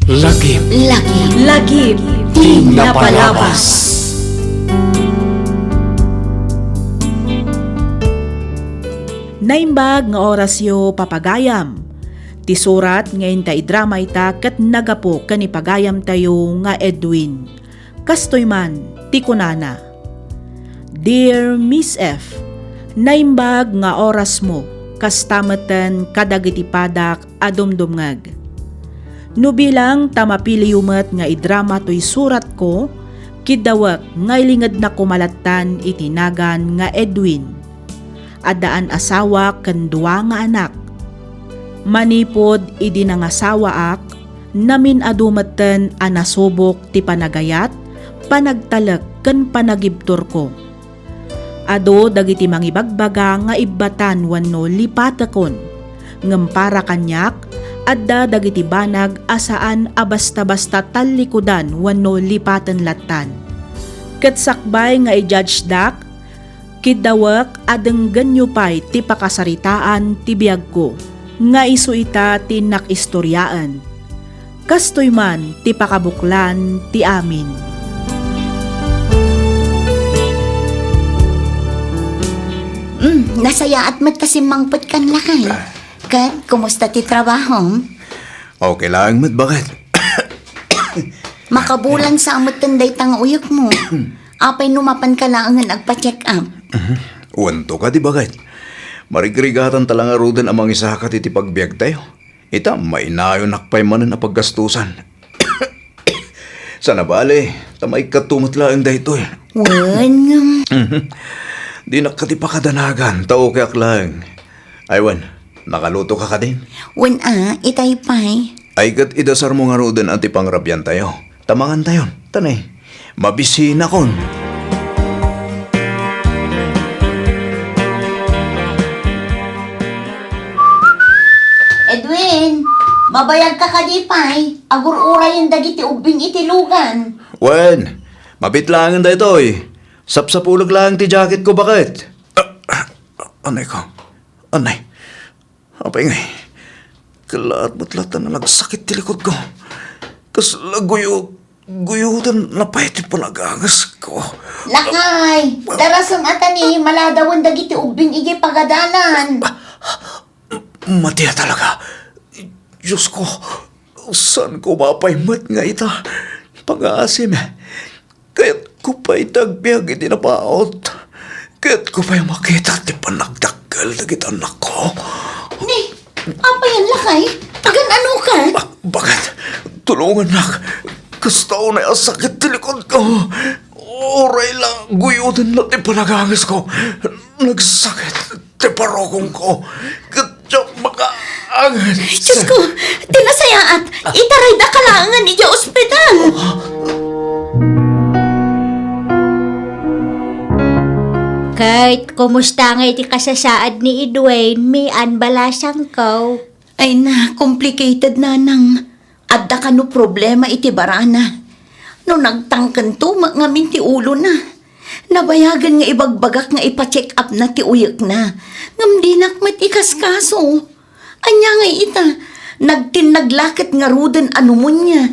Lagim. Lagib. Di napalabas. Naimbag nga orasyo papagayam. Ti surat ngayon ta idrama ita kat nagapo kanipagayam tayo nga Edwin. Kastoy man, ti kunana. Dear Miss F, naimbag nga oras mo, kastamatan kadagiti padak adumdumngag. No bilang tamapiliyumat nga idrama to'y surat ko, kidawak nga ilingad na kumalatan itinagan nga Edwin. Adaan asawa ken duwa nga anak. Manipod idi nangasawa ak, namin adumatan anasubok ti panagayat, panagtalek ken panagibtur ko. Ado dagiti mangibagbaga nga ibatan wenno lipatakon, ngem para kanyak, adda dagiti banag asaan abasta-basta talikudan wenno lipatan latan. Ket sakbay nga i-judge dak, kidawak adeng ganyo pay ti pakasaritaan ti biag ko, nga isu ita ti nakistoryaan. Kastoy man ti pakabuklan ti amin. Nasaya at magkasimangpot kan lakay. Kat, kumusta ti trabaho? Okay lang, mat bakit? Makabulan sa amot tanday tang uyok mo. Apay numapan ka lang ang nagpa-check up. Wanto ka, di bakit? Marigrigatan talang arudan amang isa ka ti pagbiag tayo. Ita, mainayon nakpay manan na paggastusan. Sana bale, tamay katumot lang dahito eh. Wan, Di nakatipakadanagan, tao kayak lang. Aywan, nakaluto ka din? wan itay pay. Ay kat idasar mo nga rudan at ipangrabyan tayo. Tamangan tayo, tanay. Mabisina kon. Edwin, mabayag ka kadipay. Agur-uray yung dagiti ubing itilugan. Wen, mabitlangan da ito eh. Sapsapulag lang ti jacket ko, bakit? Anay ko. Anay. Apay ngay. Kalaat batlatan na nagsakit ti likod ko. Kas guyutan na pa iti panagagas ko. Lakay, darasam atani, maladawan dagiti ubing igi pagadanan. Matiya talaga. Diyos ko, saan ko mapaymat nga ita? Pag-aasim eh. Kaya't ko pa'y tagbiag iti napaot. Kaya't ko pa'y makita ti panagdagal na kita anak ko. Ni, apa yan lakay? Pagan ano ka? Bakit? Tulungan nak. Kastaw na yung sakit ti likod ko. Oray lang, guyutin na ti panagangas ko. Nagsakit ti parokong ko. Katya makaangas. Diyos ko, tinasayaat. Itaray da kalangan iya ospital. Kurt, kumusta nga iti kasasaad ni Edwin? May anbalasang ko. Ay na, complicated na nang. Adda ka no problema iti barana. No nagtangkan to, ngamin ti ulo na. Nabayagan nga ibagbagak nga ipa-check up na ti uyak na. Ngam di nakmat ikaskaso. Anya nga ita, nagtinaglakat nga rudan ano niya.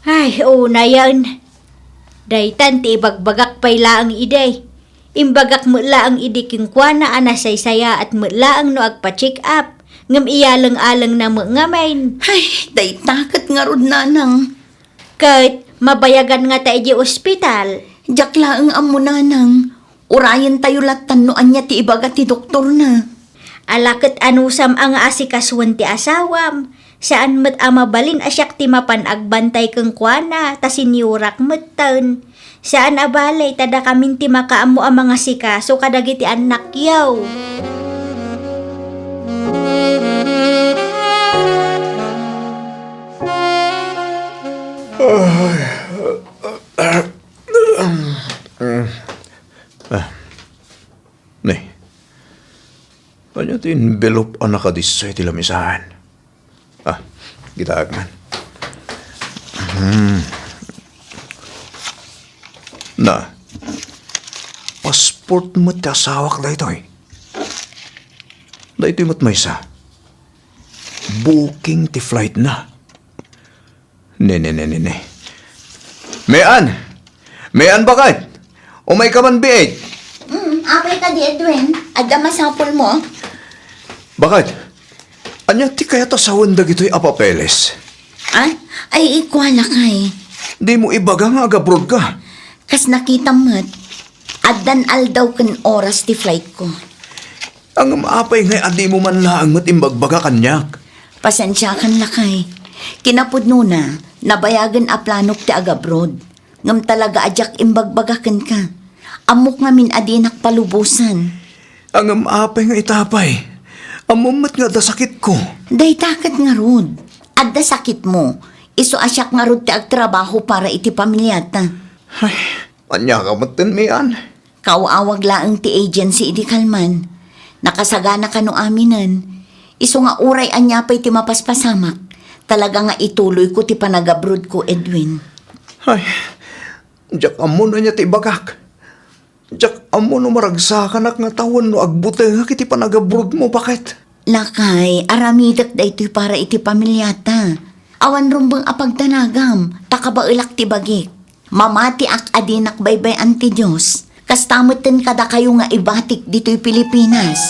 Ay, una yan. Daytan ti ibagbagak pay laang iday. Imbagak mo laang idiking kwa na anasaysaya at mo laang no agpa-check up. Ngam iyalang-alang na mo ngamain. Ay, day takat nga rod nanang. Kurt, mabayagan nga tayo di ospital. Jakla ang amo nanang. Urayan tayo latan no anya ti ibaga ti doktor na. Alakit anusam ang asikaswan ti asawam. Saan met amabalin asyak ti mapan agbantay keng kuana ta sinyurak metten. Saan abalay tada kamin ti makaamo ang mga sikaso kadagiti anak yaw. Nay, kanya ti envelope ang nakadisay ti lamisahan. Gitaag man. Na, passport mo ti asawak da ito eh. Da ito'y matmaysa. Booking ti flight na. Ne. Mayan bakit? O may kaman biit? Apay ka di, Edwin. Adda masapol mo. Bakit? Anya ti kaya ta sa wanda gito'y apapeles? Ay, ikwala kay. Di mo ibaga nga agabrod ka. Kas nakita mo't, addan aldaw kan oras ti flight ko. Ang maapay ngay adi mo man laang matimbagbaga kanyak. Pasensya kan lakay. Kinapudno na, nabayagan a planok ti agabrod. Ngam talaga adyak imbagbagakan ka. Amok ngamin adinak palubusan. Ang maapay nga itapay. Amumat nga da sakit ko. Day takat nga rod. Adda sakit mo. Iso asyak nga rod ti agtrabaho para iti pamilyata. Ay, anya ka matin mayan. Kauawag laang ti agency iti kalman. Nakasagana ka no aminan. Iso nga uray anyapay ti mapaspasamak. Talaga nga ituloy ko ti panagabrod ko, Edwin. Ay, jak amo na niya ti bagak. Jak amo no maragsakan nga tawon no agbute nga kiti panagabrod mo, bakit? Lakay, aramidak da ito'y para iti pamilyata. Awan rumbang apagtanagam, takabailak ti bagik. Mamati ak adinak baybay anti Diyos. Kastamutin kada kayo nga ibatik dito'y Pilipinas.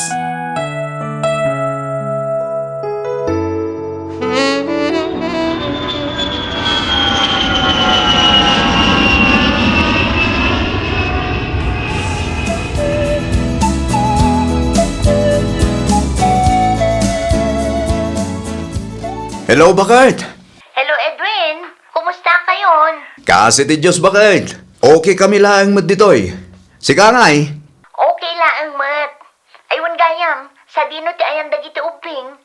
Hello, bakit? Hello, Edwin. Kumusta kayon? Kasi ti Diyos, bakit? Okay kami lang mat ditoy. Siga ngay. Okay laang mat. Aywan gayam, sa dino ti ayan dagiti ubing.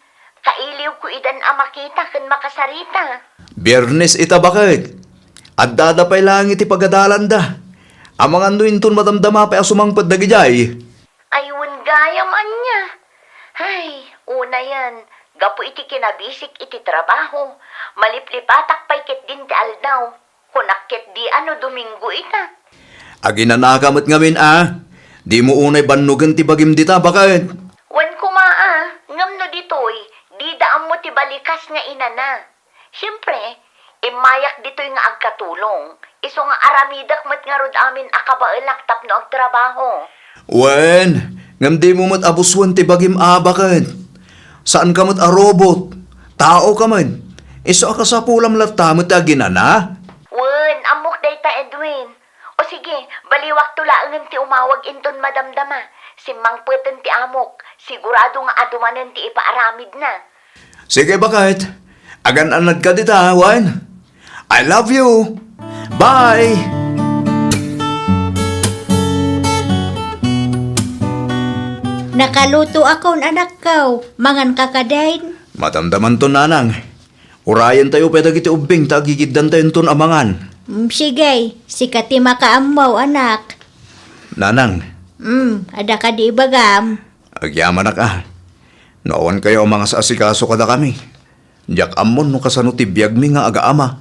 Kailiw ko idan a makita ken makasarita. Biyernes ita, bakit? At dadapay lang iti pagadalan da. Amang anduin ton madamdama pa asumangpad dagijay. Aywan gayam anya. Ay, una yan. Gapo iti kinabisik iti trabaho. Maliplipatak pay ket din ti aldaw. Kunakket di ano Domingo ita. Aginanakamat ngamin Di mo unay banugan ti bagim dita, bakit? Wan kumaa, ngam no ditoy, di daam mo ti balikas nga inana. Siyempre, imayak ditoy nga agkatulong. Iso nga aramidak mat nga rod amin akabaelak tapno ag trabaho. Wen, ngam di mo mat abuswan ti bagim bakit? Saan ka mat robot? Tao ka man. Iso ka sa pulam lata mat ginana? Wen, amok dayta Edwin. O sige, baliwak tulaangan ti umawag inton madamdama. Simangpeten ti amok, sigurado nga adumanan ti ipaaramid na. Sige, bakit? Agan-anad ka dita, Wen. I love you. Bye! Nakaluto akon anak ko, mangan kakadain. Matamdaman to, nanang. Urayan tayo pwede kiti ubing, tagigiddan tayo ton amangan. Sige, sikati makaamaw anak. Nanang, Ada ka di ibagam. agyaman na ka. Noon kayo ang mga saasikaso kada kami. Diyak amon no kasano ti biyag mi nga aga-ama.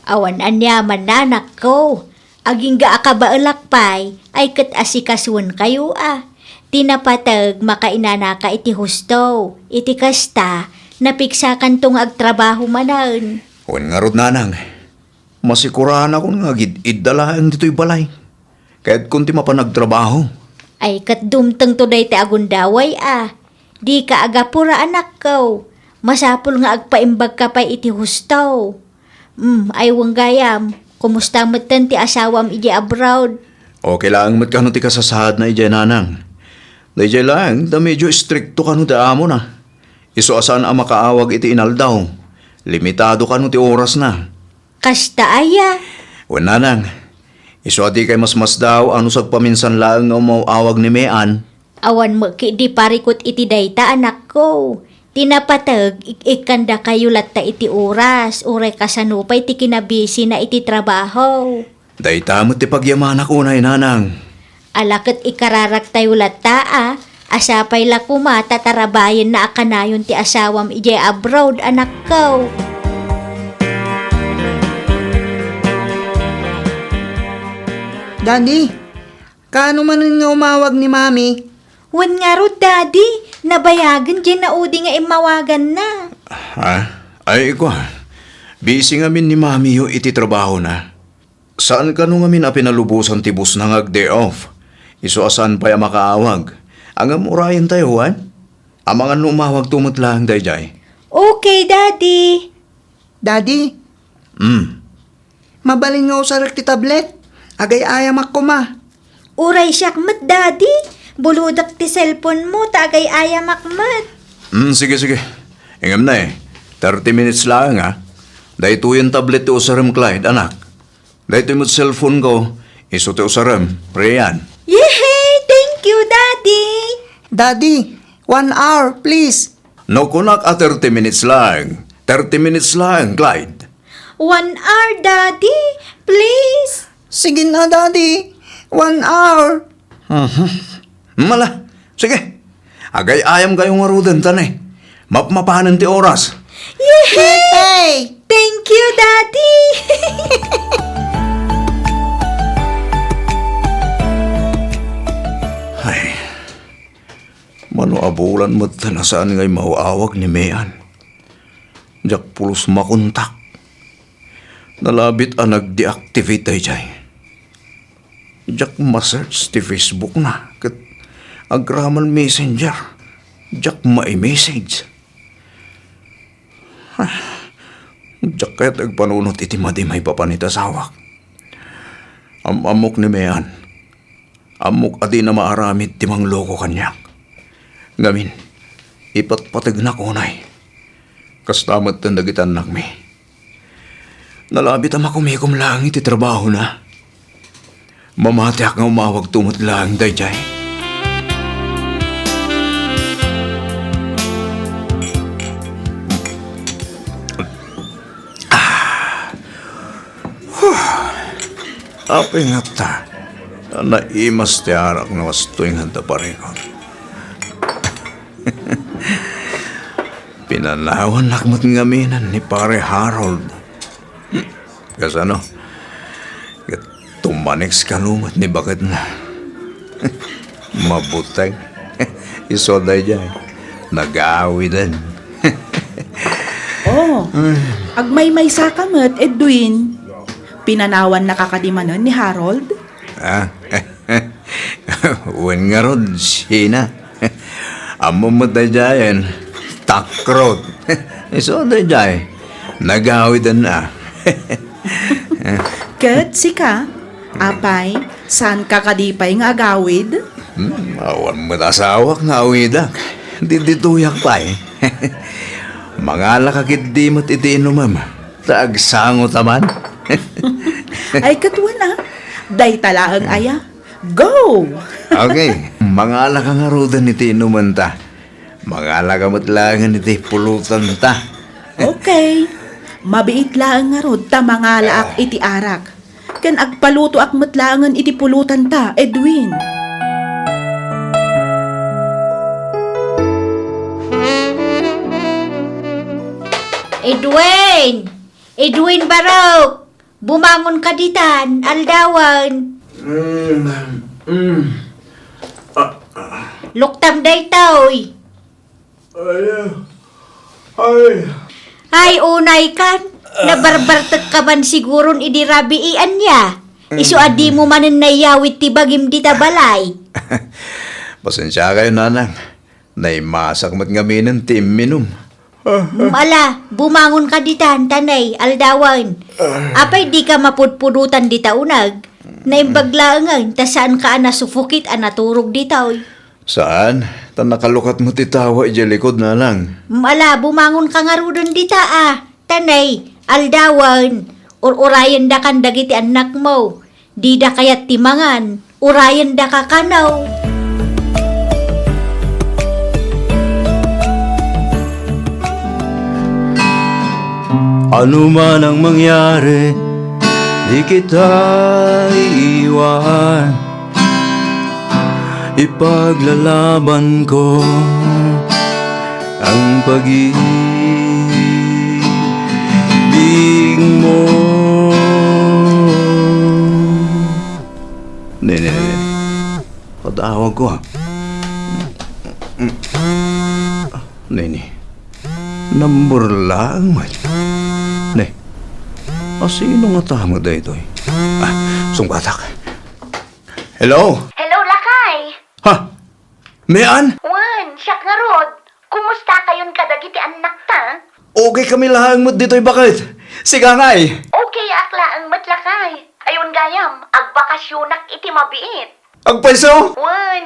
Awan anyaman na anak ko. Aging ga akabaelak pay, ay kat asikasuan kayo Tinapatag makainana ka iti husto, iti kasta, napiksakan tong agtrabaho manan. Huwag nga rod, nanang. Masikurahan ako nga iddalaan dito'y balay. Kahit kunti mapanagtrabaho. Ay kat dumteng to day ti agundaway Di ka agapura anak ko. Masapul nga agpaimbag ka pa'y iti husto. Ay wanggayam, kumusta matan ti asawam iti abroad? Okay lang mat kano ti kasasahad na ijay, nanang. Dahil lang, da medyo stricto kano ti amo na. Iso asan ang makaawag iti inaldaw. Limitado kano ti oras na. Kasta aya. Wen, nanang. Iso adi kay mas daw ano sagpaminsan lang nga umawag ni Mayan. Awan mo di parikot iti dayta anak ko. Tinapatag ikanda kayo latta iti oras. Uray kasanupay ti kinabisi na iti trabaho. Dayta mo ti pagyamanak unay, nanang. Alakit ikararak tayo latta Asapay la kumata tarabayan na akanayon ti asawam ijay abroad anak ko. Daddy, kaano man nga umawag ni Mami? Wan nga ro daddy, nabayagan dyan na udi nga imawagan na. Ay, ikaw. Busy ngamin ni Mami yo iti trabaho na. Saan ka nung ngamin pinalubusan tibus na day off? Iso asan pa makaawag? Ang amurayan tayo, Juan? Ang mga numawag tumot lang, dayjay. Okay, Daddy. Daddy, mabalin nga sa ti tablet. Agay ayam ako ma. Uray siyak mat, Daddy. Buludak ti cellphone mo, tagay ayamak mat. Sige. Ingam na 30 minutes lang, ha? Dahito yung tablet ti usaram, Clyde, anak. Dahito yung cellphone ko, iso ti usaram, Rian. Yehey! Thank you, Daddy. Daddy, 1 hour, please. No, kunak 30 minutes lang. 30 minutes lang, Clyde. 1 hour, Daddy. Please. Sige na, Daddy. 1 hour. Mala, sige. Agay ayam kayong marudan, tanay. Mapmapahanan ti oras. Hey! Thank you, Daddy. Ay, manuabulan mo tanasaan ngay mauawag ni Mayan. Diyak pulos makontak. Nalabit ang nag-deactivate tayo dyan. Diyak ma-search ti Facebook na. Kat agraman messenger. Diyak ma-message. Diyak kaya't agpanunot iti madimay papanita-sawak. Amok ni Mayan. Amok adi na maaramid timang loko kanyak. Ngamin, ipatpatag na kunay. Kastamat na nagitan nakmi. Nalabit ang makumikom lang iti trabaho na. Mamatiak nga umawag tumot lang, dayjay. Apay nga ta. Naimas ti arak na wastuing handa pareho. Pinanawan nakmat ngaminan ni pare Harold. Kasano? Tumanix kanumat ni bakit na. Mabutay. Isoday dyan. Nag-aawi din. Oh, agmay-may sakamat, Edwin. Pinanawan nakakadimanan ni Harold? Uwan nga rod, Sina. Amo mo tayo dyan. Takrot. Isoday dyan. Nag-aawi din na. Kat, sika, apay, saan kakadipay nga agawid? Awan mo tasawak nga awidak. Dituyak pa Mga lakakit di mo't iti inumam. Taagsango taman. Ay, katuwa na. Day talaang aya. Go! Okay. Mga alaka nga rodan iti inuman ta. Mga alaka mo't langan iti pulutan ta. Okay. Mabiit lang nga rod ta mga laak iti arak. Kan agpaluto ak matlangan iti pulutan ta, Edwin. Edwin! Edwin Barok! Bumangon ka ditan, aldawan. Luktam day toy. Ay, unay kan. Nabarbartag ka man siguron idirabiian niya. Isu adi mo manin nayawit ti bagim di tabalay. Pasensya kayo, nanang. Naimasak mo't ngaminan ti minum. Ala, bumangon ka ditan, tanay, aldawan. Apay di ka mapudpudutan di taunag. Naimbaglaangan, ta saan ka nasufukit naturog di taoy. Saan? Ta nakalukat mo ti tawa likod na lang. Ala, bumangon ka nga rudon di taa. Tanay, aldawan. Urayan da kan dagiti anak mo. Di da kayat timangan. Urayan da ka kanaw. Ano man ang mangyari, di kita iiwan. Ipaglalaban ko ang pag-ibig mo. Nene, patawag ko Nene, number lang man. Ne, Sino nga tama da ito eh? Sungbatak. Hello? Hello, Lakay. Ha? Mayan? Wan, siyak nga rod. Kumusta kayon kadagiti anak ta? Okay kami lahang mo dito'y bakit? Siga nga eh. Okay, akla ang matlakay. Ayun gayam, agbakasyonak iti mabiit. Ang paiso? Wan,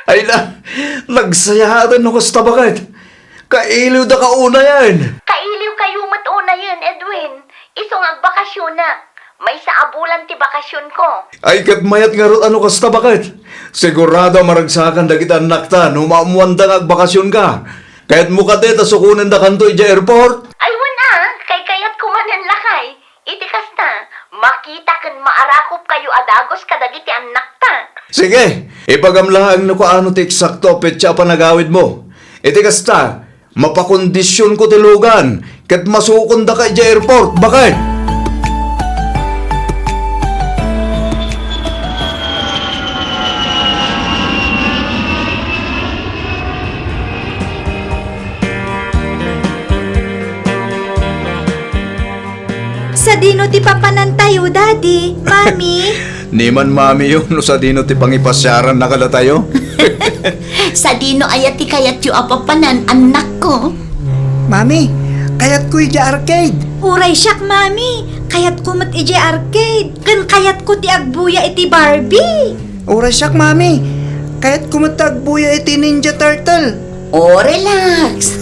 Ay na, nagsayatan ako sa bakit? Kailiw da ka una yan. kailiw kayo matuna yun, Edwin. Isong agbakasyonak. May sa abulan ti bakasyon ko. Ay kat mayat nga ron ano ka sa bakit? Sigurado maragsakan da kita anak ta, numamuan da nga agbakasyon ka. Kahit mo ka deta sukunan da kanto ija airport. Ay, wan kay kayat kumanan lakay. Iti kasta, makita kan maarakop kayo adagos kadagiti anak ta. Sige, ipagamlaang no ko ano ti eksakto petsa panagawid mo. Iti kasta, mapakondisyon ko tilugan, kat masukon da ka ija airport, bakit? Sa dino ti papanan tayo, Daddy, Mami. Ni man mami yun, no sa dino ti pangipasyaran na kala tayo. Sa dino ayati kayat yu apapanan, anak ko. Mami, kayat ko ija arcade. Uray siyak, Mami. Kayat ko mat ije arcade. Kan kayat ko ti agbuya iti Barbie. Oras siyak, Mami. Kayat ko matagbuya iti Ninja Turtle. Oh, relax.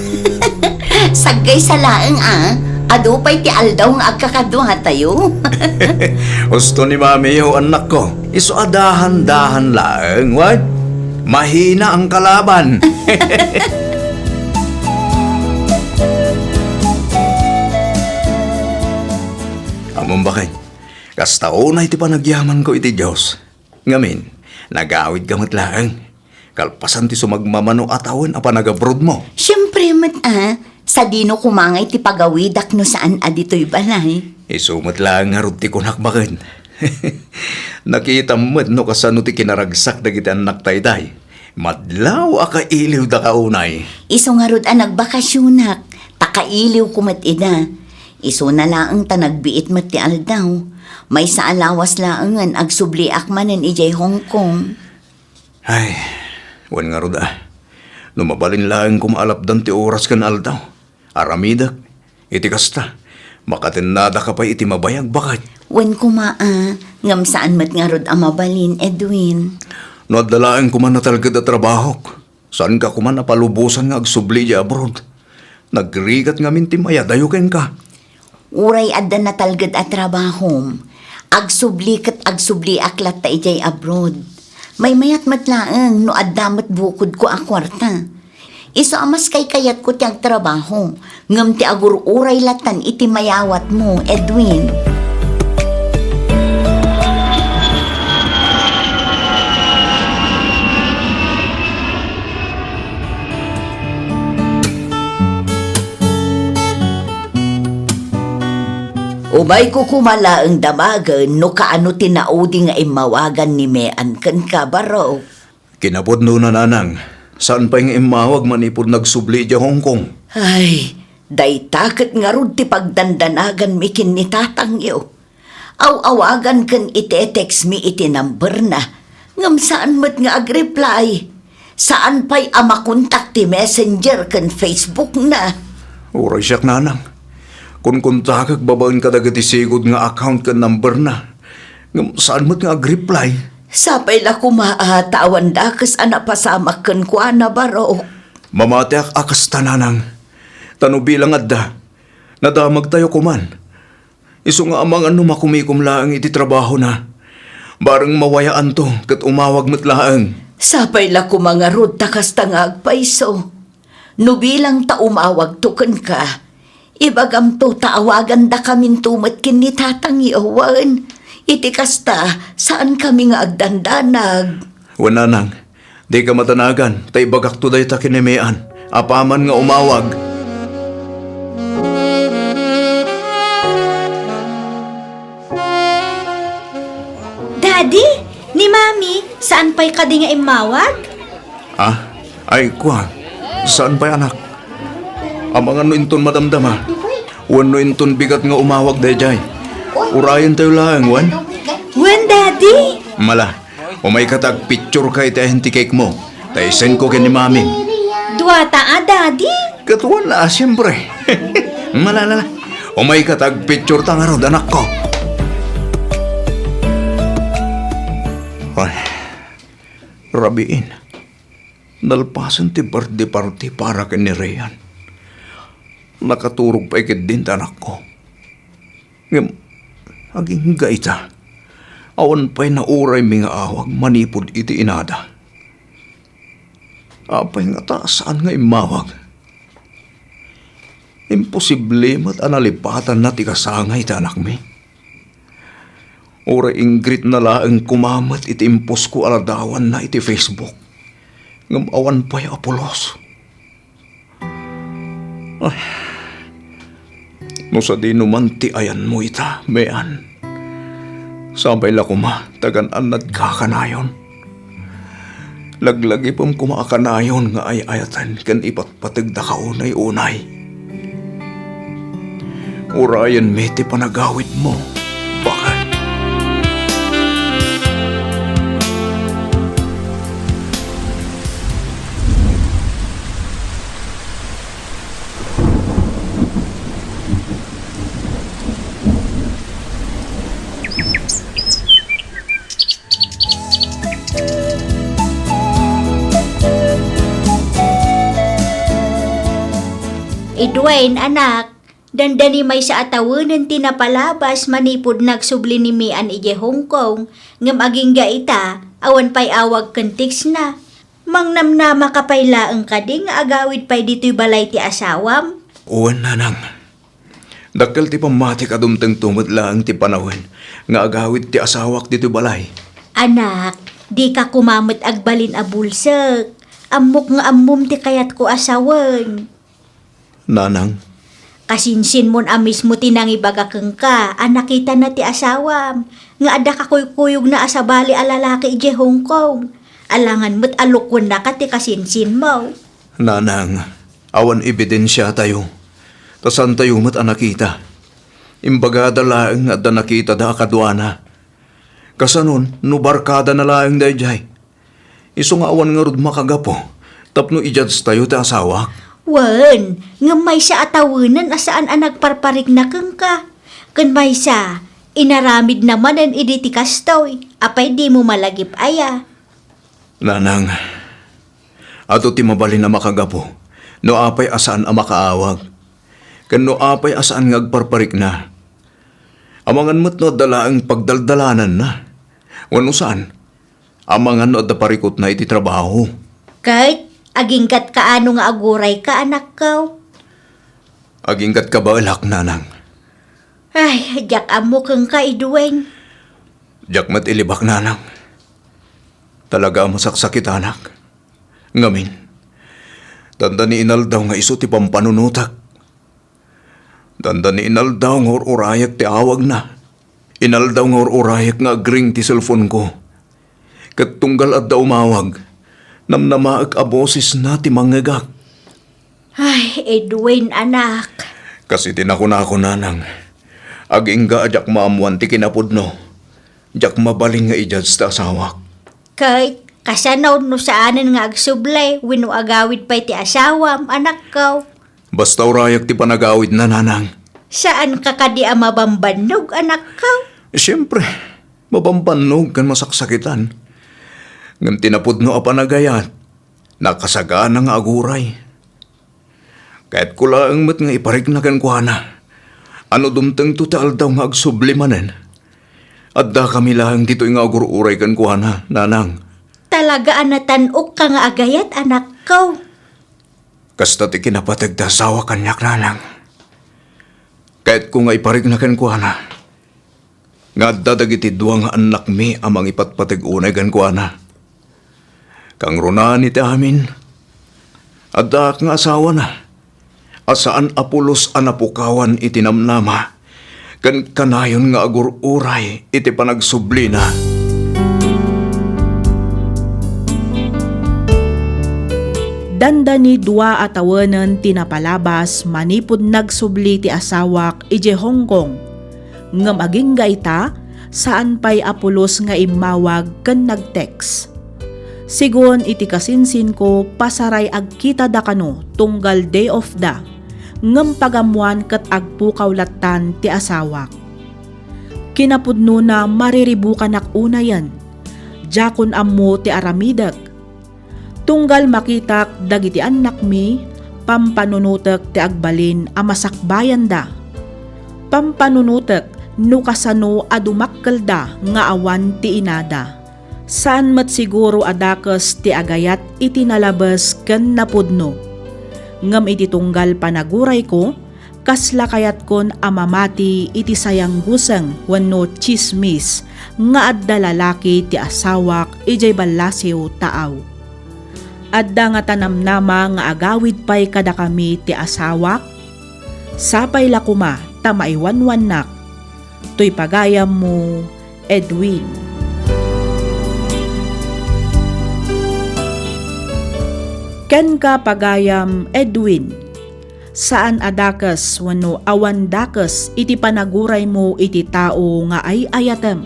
Sagay sa laeng Ado pa'y ti aldaw nga agkakaduha tayo. Gusto ni mami yung anak ko. Iso adahan-dahan lang, what? Mahina ang kalaban. Amon bakay, kasta unay ti panagyaman ko iti Diyos. Ngamin, nagawid gamit lang. Kalpasan ti sumagmamano atawan apa nag-abroad mo. Siyempre mat sa dino kumangay ti pagawidak no saan adito'y balay. Isumot lang nga rod ti kunak bakit. Nakita mo no kasano ti kinaragsak dagiti anak tayday. Madlaw aka iliw da kaunay. Iso nga rod nagbakasyonak, takailiw kumat ida. Iso na laang tanagbiit mat ti aldaw. May sa alawas laangan agsubli akmanan ijay Hong Kong. Ay, wan nga rod Numabalin lang kumaalapdan ti oras kan aldaw. Aramidak, iti kasta. Makatinada ka pa iti mabayag bakit. Wen kumaa, ngam saan mat nga rod amabalin, Edwin. No addalaan kuman na talagad at trabaho. Saan ka kuman napalubusan nga agsubli di abroad. Nagrigat nga minti maya dayuken ka. Uray adda na talgad at trabahom. Agsubli kat agsubli aklat ta ijay abroad. May mayat matlaang no addamat bukod ko a kwarta. Iso amas kay kayat ko tiyag trabaho. Ngam ti agur uray latan iti mayawat mo, Edwin. Ubay ko kumala ang damagan no kaano tinaudi nga imawagan ni Mean kan kabaro. Kinapod no na nanang. Saan pa yung imawag manipod nagsubli di Hong Kong? Ay, day takot nga rod ti pagdandanagan mi kin ni tatang yo. Aw-awagan kan ite-text mi iti number na. Ngam saan mo't nga ag-reply? Saan pa'y amakontak ti messenger kan Facebook na? Uray siyak nanang. Kung kontakag babaon ka dagati sigod nga account ka number na. Saan mo't nga ag-reply? Sapay la kumaatawan dakas anak pasamak kan kwa na baro. Mamati akas tananang. Tano bilang adda. Nadamag tayo kuman. Iso nga amang ano makumikom laang iti trabaho na. Barang mawayaan to kat umawag mo't laang. Sapay la kumangarod takas tangag paiso. No bilang ta umawag tukan ka. Ibagam to taawagan da kamin tumat kin ni tatang iyawan. Iti kasta, saan kami nga agdandanag? Wananang, di ka matanagan, tay bagak to day ta kinemean. Apaman nga umawag. Daddy, ni Mami, saan pa'y kadi nga imawag? Ay kwa, saan pa anak? Amang ano inton madamdama? Wano inton bigat nga umawag day jay. Urayan tayo lang, Wan. Wen, Daddy! Mala, umay katag picture kay tahenti cake mo. Taisen ko kini mami. Duwata Daddy! Katuan na, siyempre. Malala. Umay katag picture tangarod, anak ko. Ay, rabiin. Nalpasan ti birthday party para kini Rayan. Nakaturog pa ikit din anak ko. Ngam, aging gaita. Awan pa'y nauray mga awag manipod iti inada. Apay nga ta saan nga imawag. Imposible mat analipatan na ti kasangay ta anak mi. Ora Ingrid na laang kumamat iti impos ko aladawan na iti Facebook. Ngam awan pa'y apulos. Ay, no sa di numan ti ayan mo ita, mean. Sabay la kuma, tagan-an at kakanayon. Laglagi pang kumakanayon nga ay-ayatan kan ipatpatag da kaunay-unay. Urayan me ti panagawit mo. Bakit? Edwin, anak, dandani may sa atawanan tinapalabas manipod nagsubli ni Mian ije Hong Kong, ngam aging gaita, awan pa'y awag kentiks na. Mangnamnama ka pa'y laang kading agawid pa'y dito'y balay ti asawam. Uwan nanang. Dakkel ti pamati kadumteng tumot lang ti panahon nga agawid ti asawak dito balay. Anak, di ka kumamot agbalin a bulsak. Amok nga amum ti kayat ko asawan. Nanang, Kasinsin mon amis mo tinangibaga keng ka, anakita na ti asawam. Nga ada ka kuyog na asabali a lalaki ije Hong Kong. Alangan mo't alukwan na ka ti kasinsin mo. nanang, awan ebidensya tayo. Tasan tayo mat anakita. Imbaga da laeng at da nakita da akadwana. Kasanon, no barkada na laeng da ijay. Iso nga awan nga rod makagapo. Tapno ijudge tayo ti asawak. Wan, nga may sa atawanan asaan ang nagparparik na keng ka. Kan may sa, inaramid naman ang iditikas to'y, apay di mo malagip aya. Nanang, ato ti mabalin na makagapo. No apay asaan ang makaawag. Kan no apay asaan ngagparparik na. Amangan mo't no dalaang pagdaldalanan na. Wano saan? Amangan no da parikot na iti trabaho. Kahit, agingkat kaano nga aguray ka anak ko. Agingkat ka ba alak, nanang? Ay, jak amo keng ka iduweng. Diyak mat ilibak, nanang. Talaga masaksakit, anak. Ngamin. Tanda ni inal daw nga iso ti pampanunutak. Tanda ni inal daw nga urayak ti awag na. Inal daw nga urayak nga agring ti cellphone ko. Kat tunggal at daw umawag. Namnamaag a boses na ti manggagak. Ay, Edwin anak. Kasi tinakuna ako, nanang. Agingga ajak maamuan ti kinapudno. Jak mabaling nga ijudge ta asawak. Kahit, kasanaw no saanan nga agsublay, wino agawid pa'y ti asawam, anak ko. Basta urayak ti panagawid na, nanang. Saan ka kadi mabambanog, anak ko? Siyempre, mabambanog kan masaksakitan. Ngam tinapudno a panagayat, nakasagaan nga aguray. Kahit kulaang mat nga iparig na kan kuhana, ano dumteng total daw nga agsublimanen. At da kami lang dito nga agururay kan kuhana, nanang. Talaga anatanok ka nga agayat, anak ko. Kasta ti kinapatag da sawa kanyak, nanang. Kahit ko nga iparig na kan kuhana, nga dadagiti duwang nga anak mi amang ipatpatag unay kan kuhana. Kang runan iti amin. Adda nga asawa na. Asaan apulos anapukawan iti namnama. Kan kanayon nga agururay iti panagsubli na. Danda ni dua atawanan tinapalabas manipod nagsubli ti asawak ije Hong Kong. Ngam aging gaita, saan pa'y apulos nga imawag kan nag-text. Sigon iti kasinsin ko pasaray agkita da kano tunggal day of da, ngam pagamuan kat agpukaw latan ti asawak. Kinapudno na mariribukan ak una yan, jakon ammo ti aramidag. Tunggal makitak dagiti anak mi, pampanunutek ti agbalin amasakbayan da. Pampanunutek no kasano adumakkel da nga awan ti inada. Saan mat siguro adakes ti agayat iti nalabas ken napudno. Ngam iti tunggal panaguray ko, kasla kayat kon amamati iti sayang guseng wenno chismis nga adda lalaki ti asawak ijay balasiw taaw. Adda nga tanamnama nga agawid pay kada kami ti asawak, sapay lakuma ta maiwanwanak. To'y pagayam mo, Edwin. Ken ka pagayam, Edwin, saan adakas wano awan dakas iti panaguray mo iti tao nga ay ayatem.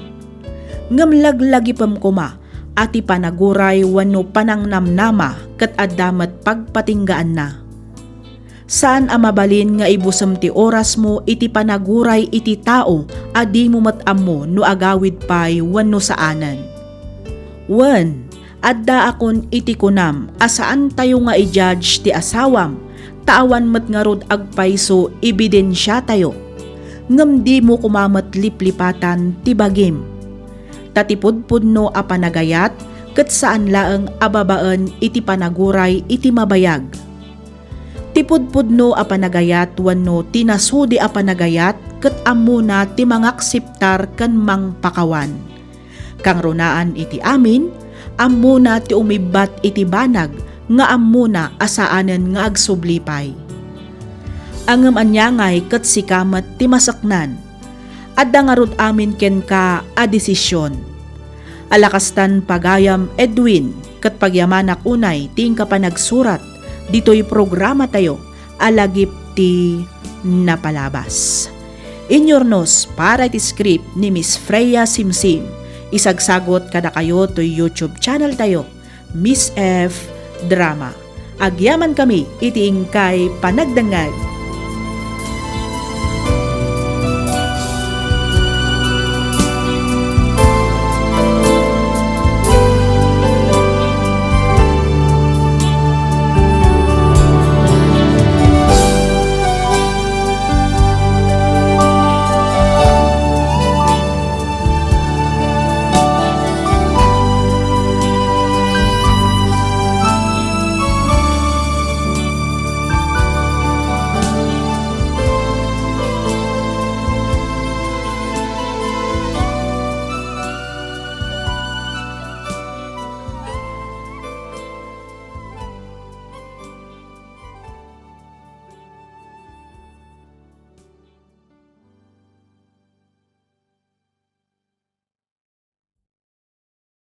Ngam laglagipem kuma ati panaguray wano panangnamnama ket addamet pagpatinggaan na. Saan amabalin nga ibusem ti oras mo iti panaguray iti tao adi mo matammo no agawid pay wano saanan. Wen, adda akon iti kunam asaan tayo nga i-judge ti asawam, taawan met nga rod agpayso ebidensya tayo. Ngem di mo kumamet liplipatan ti bagim. Tatipudpudno a panagayat ket saan laeng ababaan iti panaguray iti mabayag. Tipudpudno a panagayat wenno tinasudi a panagayat ket ammo na ti mangaksiptar ken mangpakawan. Kang runaan iti amin, ammo na ti umibat iti banag nga ammo na asaanen nga agsublipay. Angem anyangay ket sikamet ti masaknan. Adda nga rod amin ken ka a desisyon. Alakastan pagayam, Edwin, ket pagyamanak unay ting kapanagsurat dito'y programa tayo alagip ti napalabas. Inyornos para iti script ni Miss Freya Simsim. Isagsagot kada kayo to YouTube channel tayo, Miss F Drama. Agyaman kami iti ingkay panagdangag.